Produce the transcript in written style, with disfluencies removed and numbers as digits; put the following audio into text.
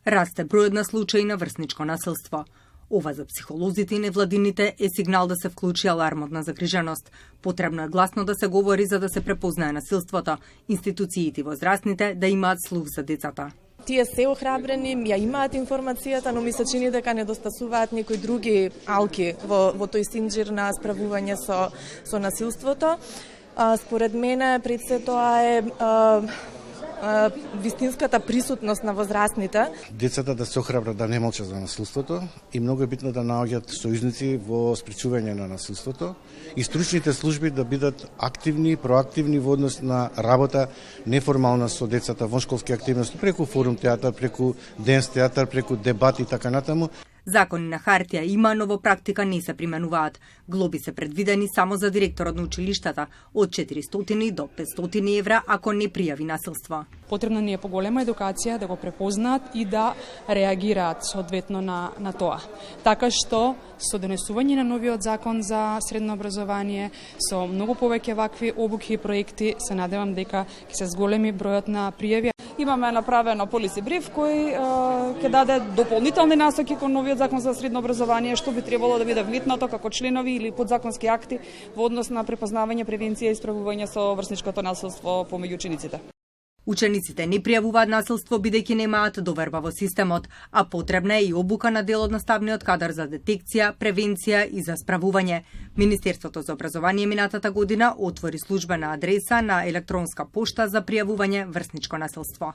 Расте бројот на случаи на врсничко насилство. Ова за психолозите и невладините е сигнал да се вклучи алармот на загриженост. Потребно е гласно да се говори за да се препознае насилството, институциите и возрастните да имаат слух за децата. Тие се охрабрени, ја имаат информацијата, но ми се чини дека недостасуваат некои други алки во тој синџир на справување со насилството. Според мене пред се тоа е вистинската присутност на возрастните. Децата да се охрабрат да не молчат за насилството и многу е битно да наоѓаат сојузници во спречување на насилството и стручните служби да бидат активни, проактивни во однос на работа неформална со децата, воншколски активности преку форум театар, преку денс театар, преку дебати и така натаму. Закони на хартија има, но во практика не се применуваат. Глоби се предвидени само за директорот на училиштата, од 400 до 500 евра ако не пријави насилство. Потребна ни е поголема едукација да го препознаат и да реагираат соодветно на тоа. Така што со донесување на новиот закон за средно образование, со многу повеќе вакви обуки и проекти, се надевам дека ќе се зголеми бројот на пријави. Имаме направено полиси бриф кој ќе даде дополнителни насоки кон новиот закон за средно образование, што би требало да биде внетнато како членови или подзаконски акти во однос на препознавање, превенција и справување со врсничкото насилство помеѓу учениците. Учениците не пријавуваат насилство бидејќи немаат доверба во системот, а потребна е и обука на дел од наставниот кадар за детекција, превенција и за справување. Министерството за образование минатата година отвори службена адреса на електронска пошта за пријавување врсничко насилство.